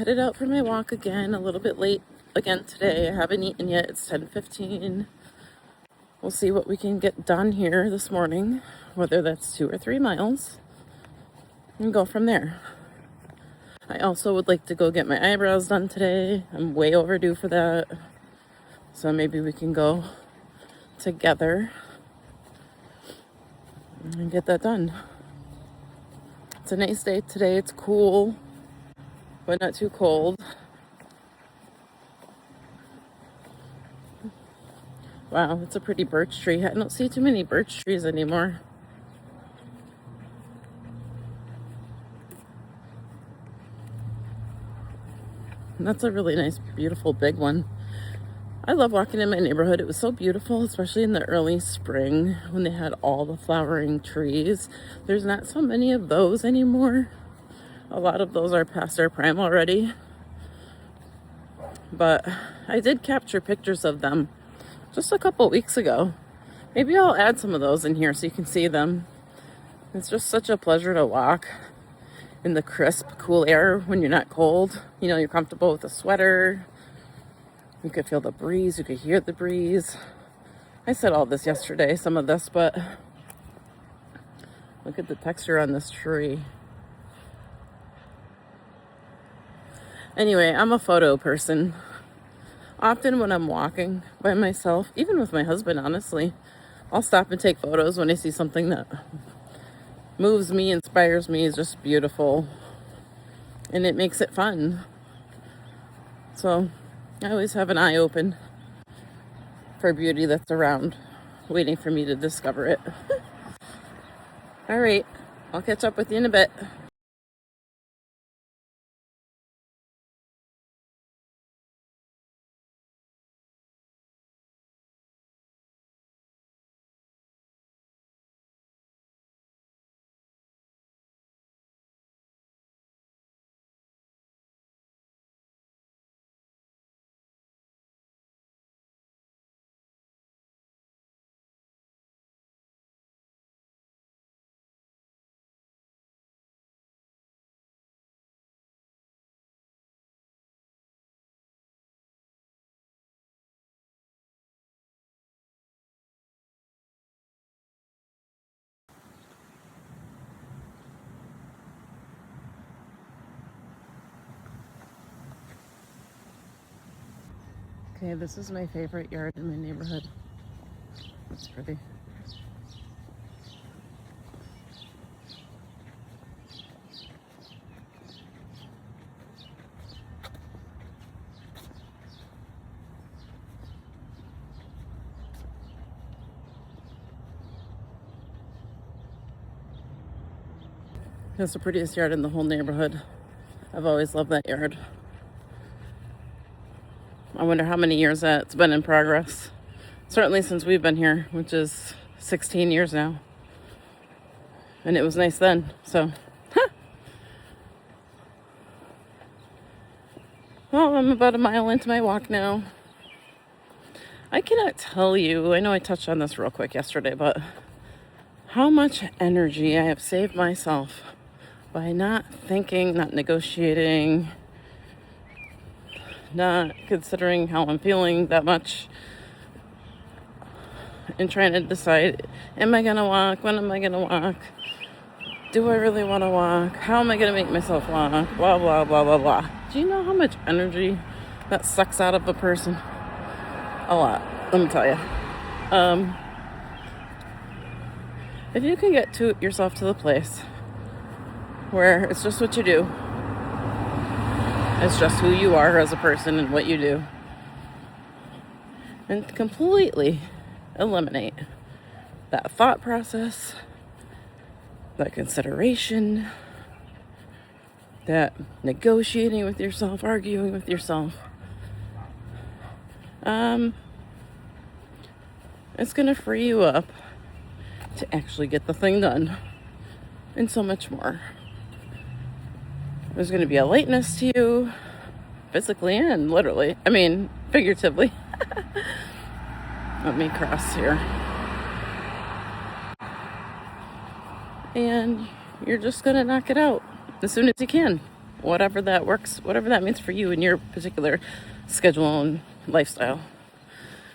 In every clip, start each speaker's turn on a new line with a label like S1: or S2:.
S1: headed out for my walk again, a little bit late again today. I haven't eaten yet. It's 10:15. We'll see what we can get done here this morning, whether that's 2 or 3 miles, and go from there. I also would like to go get my eyebrows done today. I'm way overdue for that. So maybe we can go together and get that done. It's a nice day today. It's cool, but not too cold. Wow, it's a pretty birch tree. I don't see too many birch trees anymore. And that's a really nice, beautiful, big one. I love walking in my neighborhood. It was so beautiful, especially in the early spring when they had all the flowering trees. There's not so many of those anymore. A lot of those are past their prime already. But I did capture pictures of them just a couple weeks ago. Maybe I'll add some of those in here so you can see them. It's just such a pleasure to walk in the crisp, cool air when you're not cold. You know, you're comfortable with a sweater. You could feel the breeze. You could hear the breeze. I said all this yesterday, some of this, but look at the texture on this tree. Anyway, I'm a photo person. Often when I'm walking by myself, even with my husband, honestly, I'll stop and take photos when I see something that moves me, inspires me, is just beautiful. And it makes it fun. So I always have an eye open for beauty that's around, waiting for me to discover it. All right, I'll catch up with you in a bit. Okay, this is my favorite yard in my neighborhood. It's pretty. It's the prettiest yard in the whole neighborhood. I've always loved that yard. I wonder how many years that's been in progress. Certainly since we've been here, which is 16 years now. And it was nice then, so. Well, I'm about a mile into my walk now. I cannot tell you, I know I touched on this real quick yesterday, but how much energy I have saved myself by not thinking, not negotiating, not considering how I'm feeling that much, and trying to decide, am I gonna walk? When am I gonna walk? Do I really want to walk? How am I gonna make myself walk? Blah, blah, blah, blah, blah. Do you know how much energy that sucks out of a person? A lot, let me tell you. If you can get yourself to the place where it's just what you do, it's just who you are as a person and what you do, and completely eliminate that thought process, that consideration, that negotiating with yourself, arguing with yourself. It's going to free you up to actually get the thing done, and so much more. There's going to be a lightness to you, physically and literally. I mean, figuratively. Let me cross here. And you're just going to knock it out as soon as you can. whatever that works, whatever that means for you in your particular schedule and lifestyle.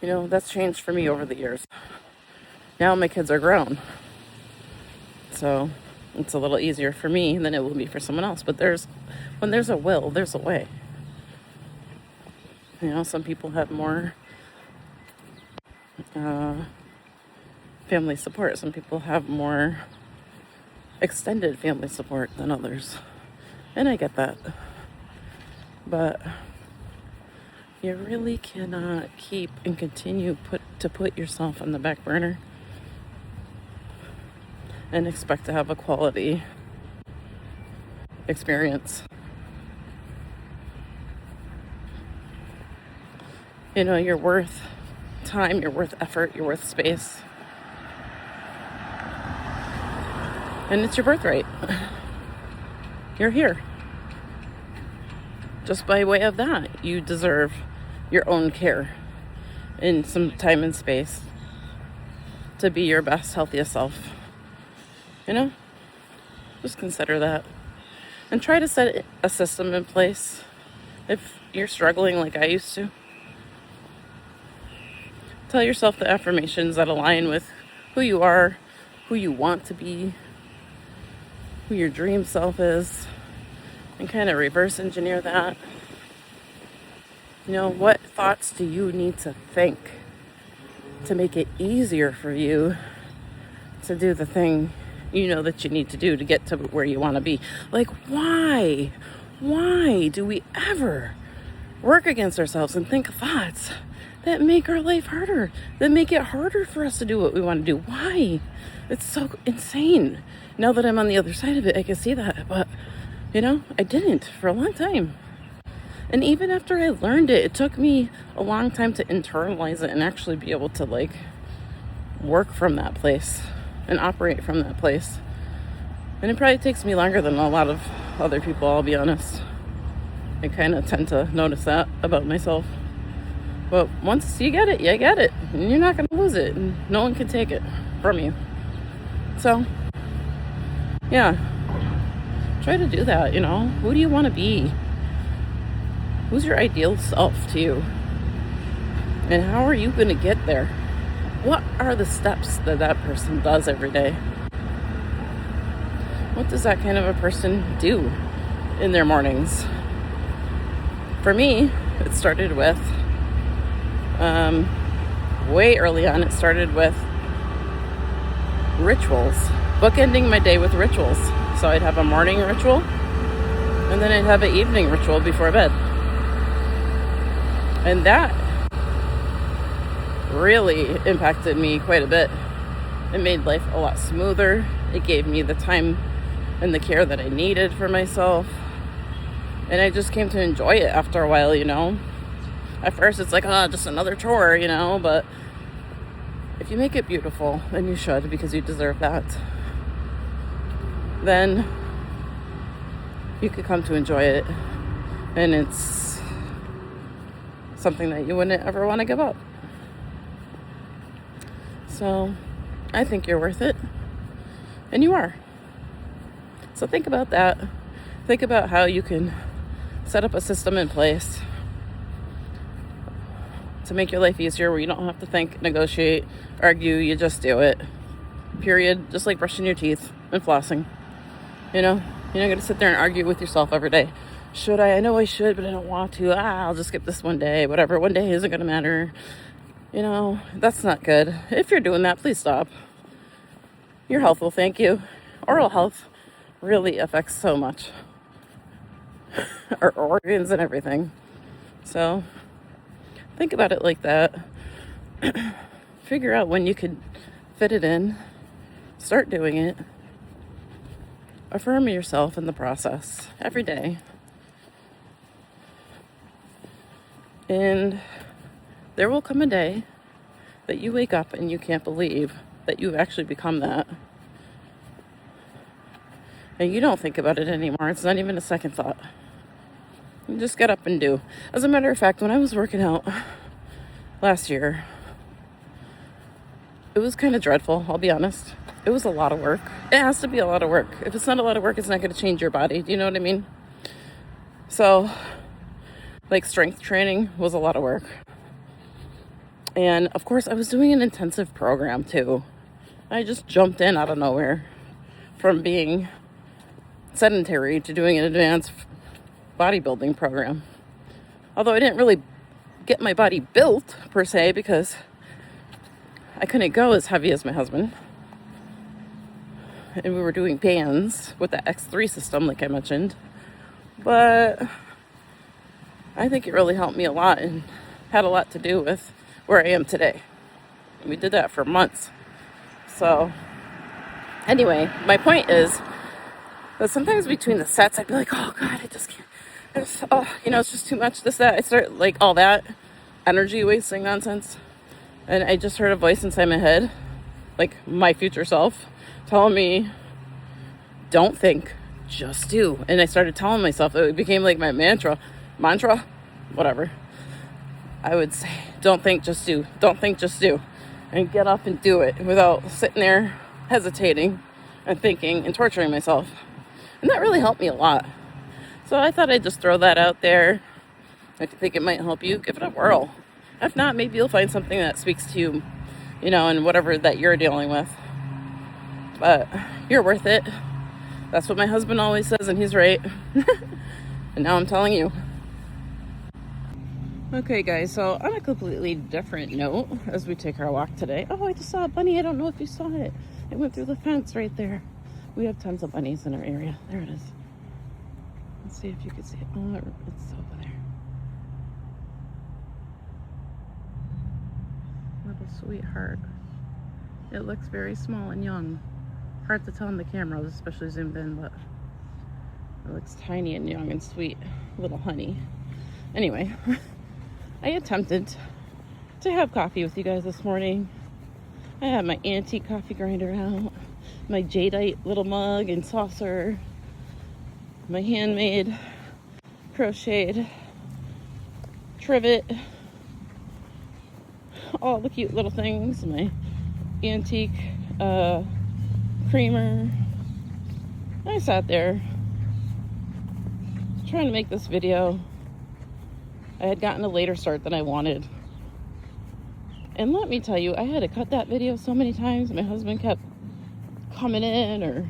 S1: You know, that's changed for me over the years. Now my kids are grown, so it's a little easier for me than it will be for someone else. But when there's a will, there's a way. You know, some people have more family support. Some people have more extended family support than others. And I get that. But you really cannot keep and continue to put yourself on the back burner and expect to have a quality experience. You know, you're worth time, you're worth effort, you're worth space. And it's your birthright. You're here. Just by way of that, you deserve your own care in some time and space to be your best, healthiest self. You know? Just consider that. And try to set a system in place if you're struggling like I used to. Tell yourself the affirmations that align with who you are, who you want to be, who your dream self is, and kind of reverse engineer that. You know, what thoughts do you need to think to make it easier for you to do the thing you know that you need to do to get to where you want to be? Like, why do we ever work against ourselves and think thoughts that make our life harder, that make it harder for us to do what we want to do? Why? It's so insane. Now that I'm on the other side of it, I can see that. But, you know, I didn't for a long time. And even after I learned it, it took me a long time to internalize it and actually be able to, like, work from that place and operate from that place. And it probably takes me longer than a lot of other people, I'll be honest. I kind of tend to notice that about myself. But once you get it, you get it. And you're not going to lose it. And no one can take it from you. So, yeah. Try to do that, you know. Who do you want to be? Who's your ideal self to you? And how are you going to get there? What are the steps that person does every day? What does that kind of a person do in their mornings? For me, it started with way early on, it started with rituals, bookending my day with rituals. So I'd have a morning ritual, and then I'd have an evening ritual before bed. And that really impacted me quite a bit. It made life a lot smoother. It gave me the time and the care that I needed for myself. And I just came to enjoy it after a while, you know. At first it's like, oh, just another chore, you know, but if you make it beautiful, then you should, because you deserve that, then you could come to enjoy it. And it's something that you wouldn't ever want to give up. So I think you're worth it. And you are. So think about that. Think about how you can set up a system in place to make your life easier, where you don't have to think, negotiate, argue, you just do it. Period. Just like brushing your teeth and flossing. You know, you're not going to sit there and argue with yourself every day. Should I? I know I should, but I don't want to. I'll just skip this one day. Whatever. One day isn't going to matter. You know, that's not good. If you're doing that, please stop. Your health will thank you. Oral health really affects so much. Our organs and everything. So think about it like that. Figure out when you could fit it in. Start doing it. Affirm yourself in the process every day. And there will come a day that you wake up and you can't believe that you've actually become that. And you don't think about it anymore. It's not even a second thought. You just get up and do. As a matter of fact, when I was working out last year, it was kind of dreadful, I'll be honest. It was a lot of work. It has to be a lot of work. If it's not a lot of work, it's not going to change your body. Do you know what I mean? So, like, strength training was a lot of work. And of course, I was doing an intensive program too. I just jumped in out of nowhere from being sedentary to doing an advanced bodybuilding program. Although I didn't really get my body built per se, because I couldn't go as heavy as my husband. And we were doing bands with the X3 system, like I mentioned. But I think it really helped me a lot and had a lot to do with where I am today. And we did that for months. So anyway, my point is that sometimes between the sets, I'd be like, oh God, I just can't. It's just too much, this, that. I start like all that energy wasting nonsense. And I just heard a voice inside my head, like my future self, telling me, don't think, just do. And I started telling myself, it became like my mantra, whatever. I would say, don't think, just do. Don't think, just do. And get up and do it without sitting there hesitating and thinking and torturing myself. And that really helped me a lot. So I thought I'd just throw that out there. If you think it might help you, give it a whirl. If not, maybe you'll find something that speaks to you, and whatever that you're dealing with. But you're worth it. That's what my husband always says, and he's right. And now I'm telling you. Okay, guys, so on a completely different note, as we take our walk today. Oh, I just saw a bunny. I don't know if you saw it. It went through the fence right there. We have tons of bunnies in our area. There it is. Let's see if you can see it. Oh, it's over there. Little sweetheart. It looks very small and young. Hard to tell on the camera, especially zoomed in, but it looks tiny and young and sweet. Little honey. Anyway, I attempted to have coffee with you guys this morning. I had my antique coffee grinder out, my jadeite little mug and saucer, my handmade crocheted trivet, all the cute little things, my antique creamer. I sat there trying to make this video. I had gotten a later start than I wanted. And let me tell you, I had to cut that video so many times. My husband kept coming in or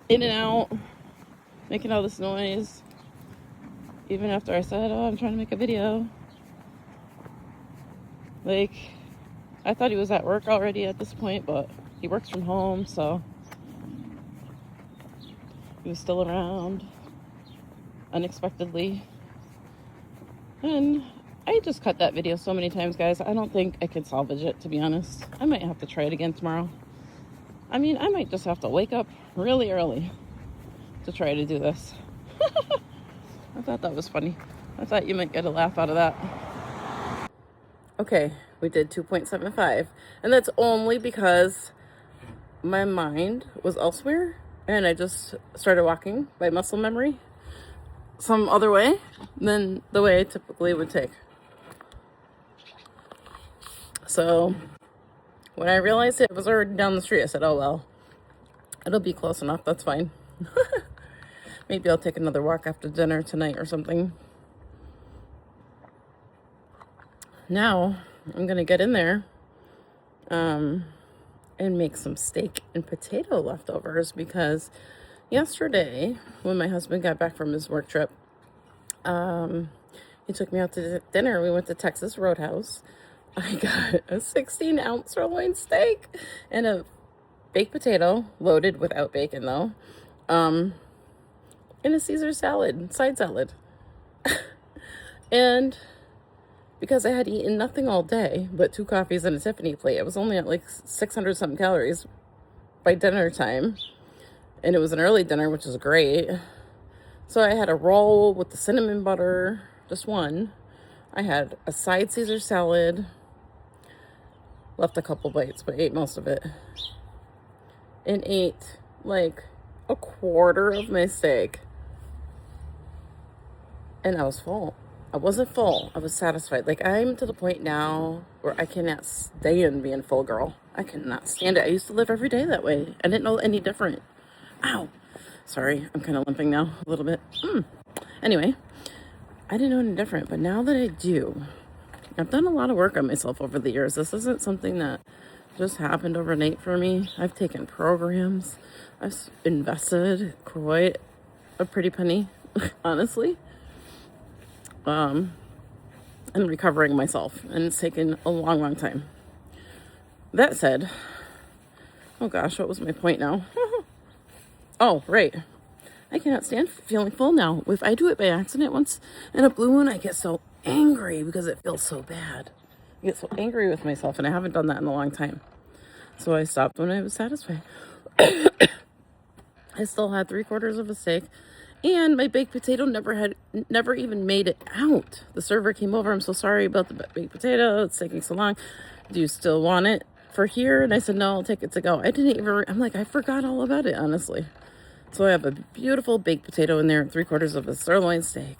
S1: in and out, making all this noise. Even after I said, oh, I'm trying to make a video. Like, I thought he was at work already at this point, but he works from home, so he was still around unexpectedly. And I just cut that video so many times, guys. I don't think I can salvage it, to be honest. I might have to try it again tomorrow. I mean, I might just have to wake up really early to try to do this. I thought that was funny. I thought you might get a laugh out of that. Okay, we did 2.75. And that's only because my mind was elsewhere and I just started walking by muscle memory some other way than the way I typically would take. So when I realized it was already down the street, I said, oh well, it'll be close enough, that's fine. Maybe I'll take another walk after dinner tonight or something. Now I'm gonna get in there and make some steak and potato leftovers, because yesterday when my husband got back from his work trip, he took me out to dinner. We went to Texas Roadhouse. I got a 16-ounce sirloin steak and a baked potato, loaded without bacon though, and a Caesar salad, side salad. And because I had eaten nothing all day but 2 coffees and a Tiffany plate, I was only at like 600 something calories by dinner time. And it was an early dinner, which is great. So I had a roll with the cinnamon butter, just one. I had a side Caesar salad, left a couple bites, but ate most of it. And ate like a quarter of my steak. And I was full. I wasn't full. I was satisfied. Like, I'm to the point now where I cannot stand being full, girl. I cannot stand it. I used to live every day that way. I didn't know any different. Ow. Sorry, I'm kind of limping now a little bit. Anyway, I didn't know any different, but now that I do, I've done a lot of work on myself over the years. This isn't something that just happened overnight for me. I've taken programs. I've invested quite a pretty penny, honestly, in recovering myself. And it's taken a long, long time. That said, oh gosh, what was my point now? Oh, right. I cannot stand feeling full now. If I do it by accident once in a blue moon, I get so angry because it feels so bad. I get so angry with myself, and I haven't done that in a long time. So I stopped when I was satisfied. I still had 3/4 of a steak, and my baked potato never even made it out. The server came over. I'm so sorry about the baked potato. It's taking so long. Do you still want it for here? And I said, no, I'll take it to go. I didn't even, I'm like, I forgot all about it, honestly. So I have a beautiful baked potato in there, 3/4 of a sirloin steak.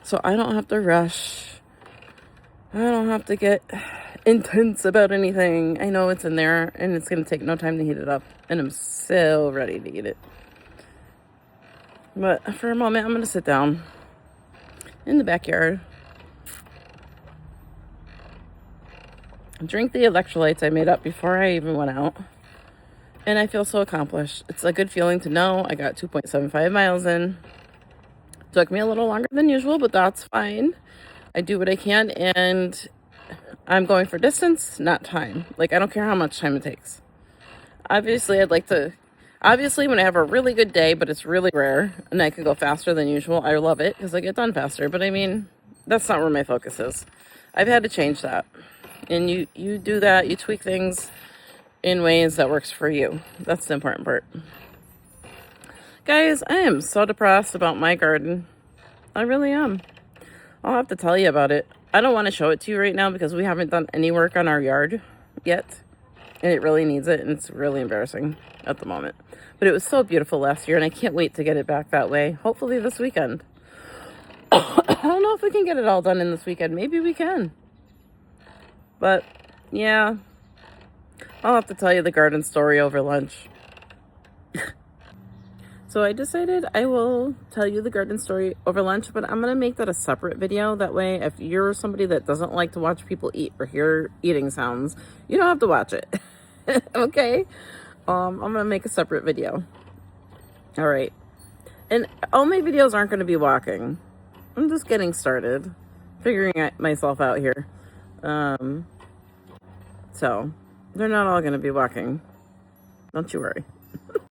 S1: So I don't have to rush. I don't have to get intense about anything. I know it's in there, and it's going to take no time to heat it up. And I'm so ready to eat it. But for a moment, I'm going to sit down in the backyard, drink the electrolytes I made up before I even went out. And I feel so accomplished. It's a good feeling to know I got 2.75 miles in. Took me a little longer than usual, but that's fine. I do what I can, and I'm going for distance, not time. Like, I don't care how much time it takes. Obviously, when I have a really good day, but it's really rare, and I can go faster than usual, I love it because I get done faster. But I mean, that's not where my focus is. I've had to change that. And you do that, you tweak things in ways that works for you. That's the important part. Guys, I am so depressed about my garden. I really am. I'll have to tell you about it. I don't want to show it to you right now because we haven't done any work on our yard yet. And it really needs it, and it's really embarrassing at the moment. But it was so beautiful last year, and I can't wait to get it back that way. Hopefully this weekend. I don't know if we can get it all done in this weekend. Maybe we can. But, yeah. I'll have to tell you the garden story over lunch. So I decided I will tell you the garden story over lunch, but I'm going to make that a separate video. That way, if you're somebody that doesn't like to watch people eat or hear eating sounds, you don't have to watch it. Okay? I'm going to make a separate video. All right. And all my videos aren't going to be walking. I'm just getting started, figuring myself out here. So they're not all going to be walking. Don't you worry.